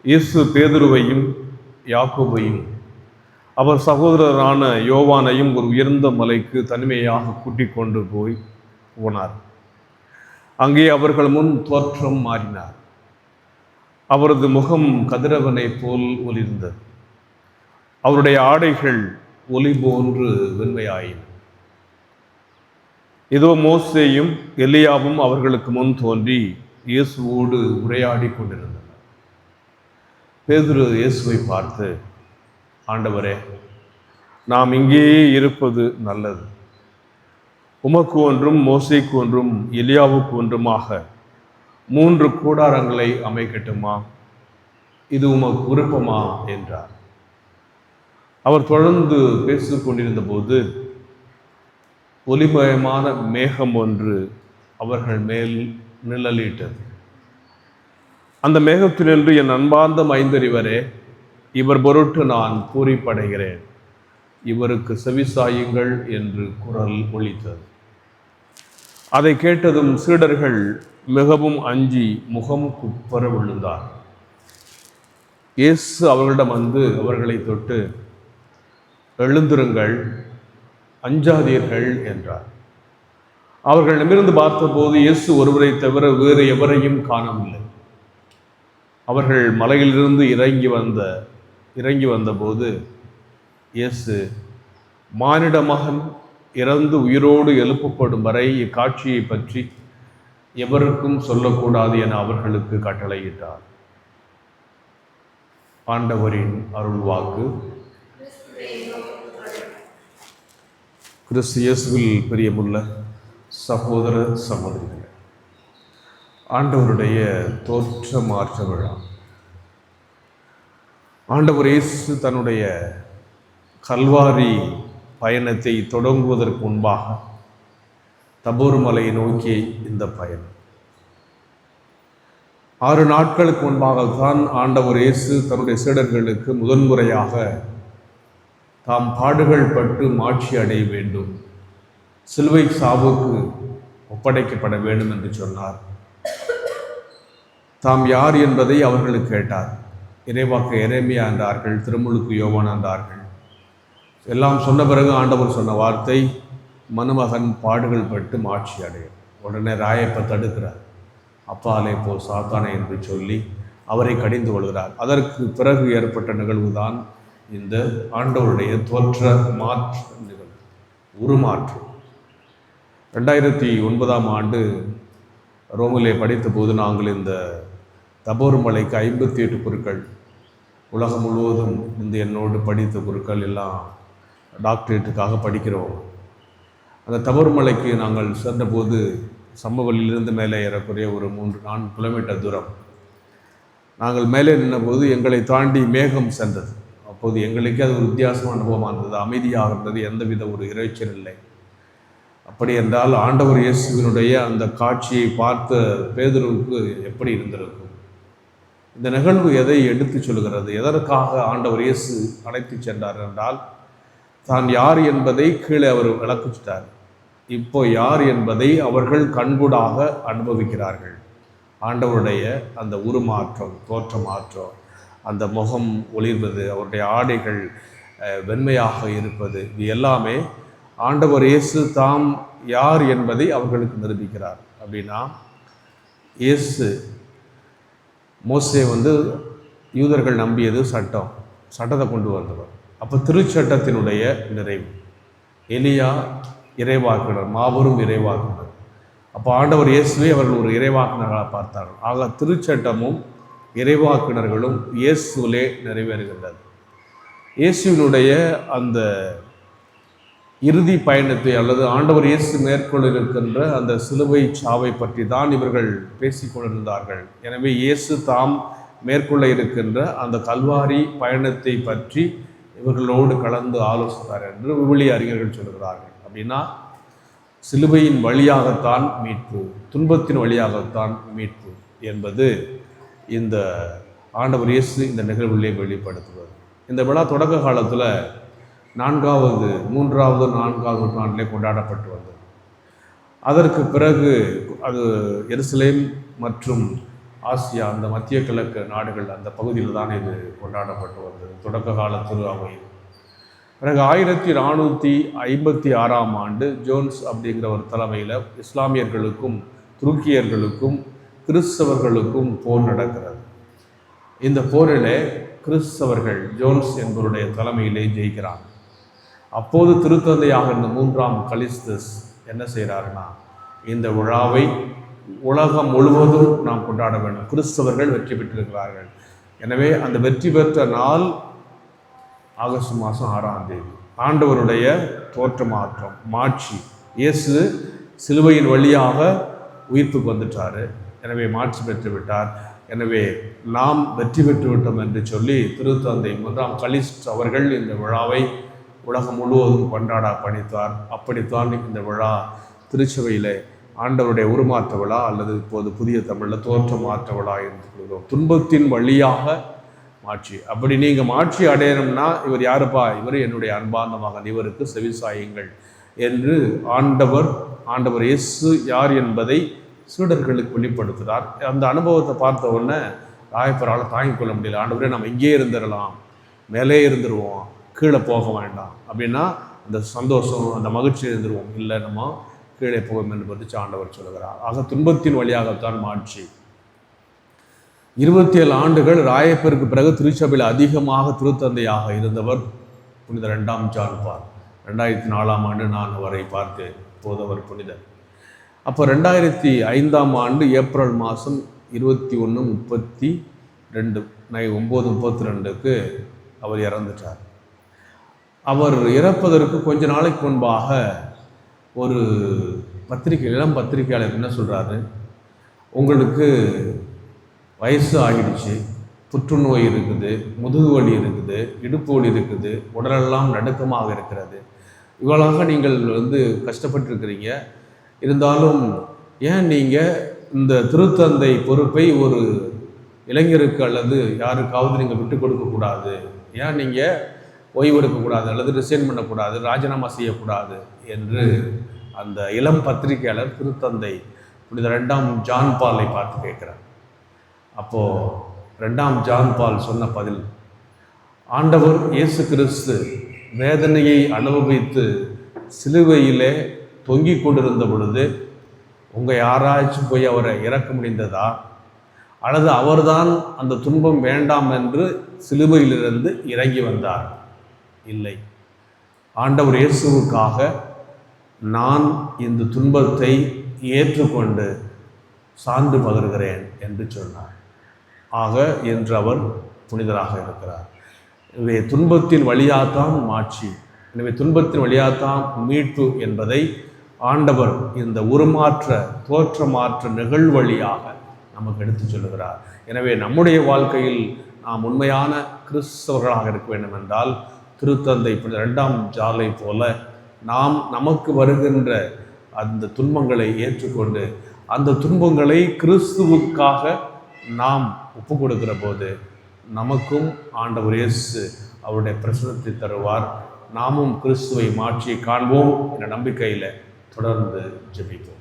இயேசு பேதுருவையும் யாக்கோபையும் அவர் சகோதரரான யோவானையும் ஒரு உயர்ந்த மலைக்கு தனிமையாக கூட்டிக் கொண்டு போனார். அங்கே அவர்கள் முன் தோற்றம் மாறினார். அவரது முகம் கதிரவனை போல் ஒளிர்ந்தது. அவருடைய ஆடைகள் ஒளி போன்று வெண்மையாயின. இதோ மோசேயும் எலியாவும் அவர்களுக்கு முன் தோன்றி இயேசுவோடு உரையாடி கொண்டிருந்தனர். பேதுரு இயேசுவை பார்த்து, ஆண்டவரே, நாம் இங்கேயே இருப்பது நல்லது. உமக்கு ஒன்றும் மோசேக்கு ஒன்றும் எலியாவுக்கு ஒன்றுமாக 3 கூடாரங்களை அமைக்கட்டுமா? இது உமக்கு விருப்பமா என்றார். அவர் தொடர்ந்து பேசிக் கொண்டிருந்த போது ஒளிமயமான மேகம் ஒன்று அவர்கள் மேல் நிழலிட்டது. அந்த மேகத்தினின்று, என் அன்பார்ந்த மைந்தறிவரே, இவர் பொருட்டு நான் பூரிப்படைகிறேன், இவருக்கு செவிசாயுங்கள் என்று குரல் ஒலித்தது. அதை கேட்டதும் சீடர்கள் மிகவும் அஞ்சி முகம் குப்பர விழுந்தார். இயேசு அவர்களிடம் வந்து அவர்களை தொட்டு, எழுந்திருங்கள், அஞ்சாதீர்கள் என்றார். அவர்கள் நிமிர்ந்து பார்த்தபோது இயேசு ஒருவரை தவிர வேறு எவரையும் காணவில்லை. அவர்கள் மலையிலிருந்து இறங்கி வந்தபோது இயேசு, மானிட மகன் இறந்து உயிரோடு எழுப்பப்படும் வரை இக்காட்சியை பற்றி எவருக்கும் சொல்லக்கூடாது என அவர்களுக்கு கட்டளையிட்டார். ஆண்டவரின் அருள்வாக்கு. கிறிஸ்து இயேசுவில் பிரியமுள்ள சகோதர சகோதரிகளே, ஆண்டவருடைய தோற்ற மாற்ற விழா. ஆண்டவர் இயேசு தன்னுடைய கல்வாரி பயணத்தை தொடங்குவதற்கு முன்பாக தபோர் மலையை நோக்கி இந்த பயணம் 6 நாட்களுக்கு முன்பாகத்தான் ஆண்டவர் இயேசு தன்னுடைய சீடர்களுக்கு முதன்முறையாக தாம் பாடுகள் பட்டு மாட்சி அடைய வேண்டும், சிலுவை சாவுக்கு ஒப்படைக்கப்பட வேண்டும் என்று சொன்னார். தாம் யார் என்பதை அவர்களுக்கு கேட்டார். இறைவாக்கு எரேமியா என்றார்கள், திருமுழுக்கு யோவான் என்றார்கள். எல்லாம் சொன்ன பிறகு ஆண்டவர் சொன்ன வார்த்தை, மனுமகன் பாடுகள் பட்டு மாட்சி அடையும். உடனே ராயப்ப தடுக்கிறார். அப்பாலே போ சாத்தானே என்று சொல்லி அவரை கடிந்து கொள்கிறார். அதற்கு பிறகு ஏற்பட்ட நிகழ்வுதான் இந்த ஆண்டவருடைய தோற்ற மாற்ற நிகழ்வு, உருமாற்றம். 2009ஆம் ஆண்டு ரோமிலே படித்த போது நாங்கள் இந்த தபோர் மலைக்கு 58 குருக்கள், உலகம் முழுவதும் இந்த என்னோடு படித்த குருக்கள் எல்லாம் டாக்டரேட்டுக்காக படிக்கிறோம். அந்த தபோர் மலைக்கு நாங்கள் சென்றபோது சம்பவலிலிருந்து மேலே ஏறக்குறைய ஒரு 3-4 கிலோமீட்டர் தூரம் நாங்கள் மேலே நின்றபோது எங்களை தாண்டி மேகம் சென்றது. அப்போது எங்களுக்கே அது ஒரு வித்தியாசமான அனுபவமாக இருந்தது. அமைதியாக இருந்தது, எந்தவித ஒரு இரைச்சல் இல்லை. அப்படி என்றால் ஆண்டவர் இயேசுவினுடைய அந்த காட்சியை பார்த்த பேதுருவுக்கு எப்படி இருந்திருக்கும்? இந்த நிகழ்வு எதை எடுத்து சொல்கிறது? எதற்காக ஆண்டவர் இயேசு அழைத்து சென்றார் என்றால், தான் யார் என்பதை கீழே அவர் விளக்கிச்சிட்டார். இப்போ யார் என்பதை அவர்கள் கண்கூடாக அனுபவிக்கிறார்கள். ஆண்டவருடைய அந்த உருமாற்றம், தோற்ற மாற்றம், அந்த முகம் ஒளிர்வது, அவருடைய ஆடைகள் வெண்மையாக இருப்பது, இது எல்லாமே ஆண்டவர் இயேசு தாம் யார் என்பதை அவர்களுக்கு நிரூபிக்கிறார். அப்படின்னா இயேசு, மோசே யூதர்கள் நம்பியது சட்டத்தை கொண்டு வந்தவர். அப்போ திருச்சட்டத்தினுடைய நிறைவு. எலியா இறைவாக்குனர், மாபெரும் இறைவாக்குனர். அப்போ ஆண்டவர் இயேசுவை அவர்கள் ஒரு இறைவாக்குனர்களாக பார்த்தார்கள். ஆக திருச்சட்டமும் இறைவாக்குனர்களும் இயேசுவிலே நிறைவேறுகின்றது. இயேசுவினுடைய அந்த இறுதி பயணத்தை அல்லது ஆண்டவர் இயேசு மேற்கொண்டிருக்கின்ற அந்த சிலுவை சாவை பற்றி தான் இவர்கள் பேசிக்கொண்டிருந்தார்கள். எனவே இயேசு தாம் மேற்கொள்ள இருக்கின்ற அந்த கல்வாரி பயணத்தை பற்றி இவர்களோடு கலந்து ஆலோசித்தார் என்று விவிலிய அறிஞர்கள் சொல்கிறார்கள். அப்படின்னா சிலுவையின் வழியாகத்தான் மீட்பு, துன்பத்தின் வழியாகத்தான் மீட்பு என்பது இந்த ஆண்டவர் இயேசு இந்த நிகழ்வுகளே வெளிப்படுத்துவது. இந்த விழா தொடக்க காலத்தில் 4வது 3வது 4வது நூற்றாண்டிலே கொண்டாடப்பட்டு வந்தது. அதற்கு பிறகு அது எருசலேம் மற்றும் ஆசியா, அந்த மத்திய கிழக்கு நாடுகள் அந்த பகுதியில் தான் இது கொண்டாடப்பட்டு வந்தது தொடக்க கால திருஅவை. பிறகு 1456ஆம் ஆண்டு ஜோன்ஸ் அப்படிங்கிற ஒரு தலைமையில் இஸ்லாமியர்களுக்கும் துருக்கியர்களுக்கும் கிறிஸ்தவர்களுக்கும் போர் நடக்கிறது. இந்த போரிலே கிறிஸ்தவர்கள் ஜோன்ஸ் என்பவருடைய தலைமையிலே ஜெயிக்கிறாங்க. அப்போது திருத்தந்தையாக இருந்த 3ஆம் கலிஸ்டஸ் என்ன செய்கிறாருன்னா, இந்த விழாவை உலகம் முழுவதும் நாம் கொண்டாட வேண்டும், கிறிஸ்தவர்கள் வெற்றி பெற்றிருக்கிறார்கள். எனவே அந்த வெற்றி பெற்ற நாள் ஆகஸ்ட் மாதம் 6ஆம் தேதி. ஆண்டவருடைய தோற்ற மாற்றம், மாட்சி, இயேசு சிலுவையின் வழியாக உயிர்ப்புக்கு வந்துட்டார். எனவே மாட்சி பெற்று விட்டார். எனவே நாம் வெற்றி பெற்று விட்டோம் என்று சொல்லி திருத்தந்தை 3ஆம் கலிஸ்ட் அவர்கள் இந்த விழாவை உலகம் முழுவதும் கொண்டாட பணித்தார். அப்படித்தான் இந்த விழா திருச்சபையிலே ஆண்டவருடைய உருமாற்ற விழா, அல்லது இப்போது புதிய தமிழில் தோற்ற மாற்ற விழா என்று சொல்கிறோம். துன்பத்தின் வழியாக மாட்சி. அப்படி நீங்கள் மாட்சி அடையணும்னா இவர் யாருப்பா? இவர் என்னுடைய அன்பார்ந்த மகன், இவருக்கு செவிசாயுங்கள் என்று ஆண்டவர் இயேசு யார் என்பதை சீடர்களுக்கு வெளிப்படுத்துகிறார். அந்த அனுபவத்தை பார்த்த உடனே ராயப்பரால் தாங்கிக் கொள்ள முடியல. ஆண்டவரே, நம்ம இங்கே இருந்துடலாம், மேலே இருந்துருவோம், கீழே போக வேண்டாம் அப்படின்னா அந்த சந்தோஷம், அந்த மகிழ்ச்சி இருந்துருவோம். இல்லை, நம்ம கீழே போகும் என்று பற்றி ஆண்டவர் சொல்கிறார். ஆக துன்பத்தின் வழியாகத்தான் மாட்சி. 27 ஆண்டுகள் ராயப்பருக்கு பிறகு திருச்சபையில் அதிகமாக திருத்தந்தையாக இருந்தவர் புனித 2ஆம் ஜான் பால். 2004ஆம் ஆண்டு நான் அவரை பார்த்தேன். இப்போது அவர் புனிதர். அப்போ 2005ஆம் ஆண்டு ஏப்ரல் மாதம் 9:32 அவர் இறந்துட்டார். அவர் இறப்பதற்கு கொஞ்ச நாளைக்கு முன்பாக ஒரு இளம் பத்திரிகையாளர் என்ன சொல்கிறாரு, உங்களுக்கு வயசு ஆகிடுச்சு, புற்றுநோய் இருக்குது, முதுகு வலி இருக்குது, இடுப்பு வலி இருக்குது, உடலெல்லாம் நடுக்கமாக இருக்கிறது, இவ்வளவாக நீங்கள் கஷ்டப்பட்டுருக்கிறீங்க. இருந்தாலும் ஏன் நீங்கள் இந்த திருத்தந்தை பொறுப்பை ஒரு இளைஞருக்கு அல்லது யாருக்காவது நீங்கள் விட்டு கொடுக்கக்கூடாது? ஏன் நீங்கள் ஓய்வு எடுக்கக்கூடாது அல்லது ரிசைன் பண்ணக்கூடாது, ராஜினாமா செய்யக்கூடாது என்று அந்த இளம் பத்திரிகையாளர் திருத்தந்தை புனித 2ஆம் ஜான் பாலை பார்த்து கேட்குறார். அப்போது 2ஆம் ஜான் பால் சொன்ன பதில், ஆண்டவர் இயேசு கிறிஸ்து வேதனையை அனுபவித்து சிலுவையிலே தொங்கிக் கொண்டிருந்த பொழுது உங்கள் யாராச்சும் போய் அவரை இறக்க முடிந்ததா? அல்லது அவர்தான் அந்த துன்பம் வேண்டாம் என்று சிலுவையிலிருந்து இறங்கி வந்தார்? இல்லை. ஆண்டவர் இயேசுவுக்காக நான் இந்த துன்பத்தை ஏற்றுக்கொண்டு சான்று பகர்கிறேன் என்று சொன்னார். ஆக இன்று அவர் புனிதராக இருக்கிறார். எனவே துன்பத்தின் வழியாகத்தான் மாட்சி, எனவே துன்பத்தின் வழியாகத்தான் மீட்பு என்பதை ஆண்டவர் இந்த தோற்றமாற்ற நிகழ்வழியாக நமக்கு எடுத்து சொல்லுகிறார். எனவே நம்முடைய வாழ்க்கையில் நாம் உண்மையான கிறிஸ்தவர்களாக இருக்க வேண்டும் என்றால் திருத்தந்தை 2ஆம் ஜாலை போல நாம் நமக்கு வருகின்ற அந்த துன்பங்களை ஏற்றுக்கொண்டு அந்த துன்பங்களை கிறிஸ்துவுக்காக நாம் ஒப்பு கொடுக்கிற போது நமக்கும் ஆண்டவர் இயேசு அவருடைய பிரசன்னத்தை தருவார். நாமும் கிறிஸ்துவை மாட்சியை காண்போம் என்ற நம்பிக்கையில் தொடர்ந்து ஜெபிப்போம்.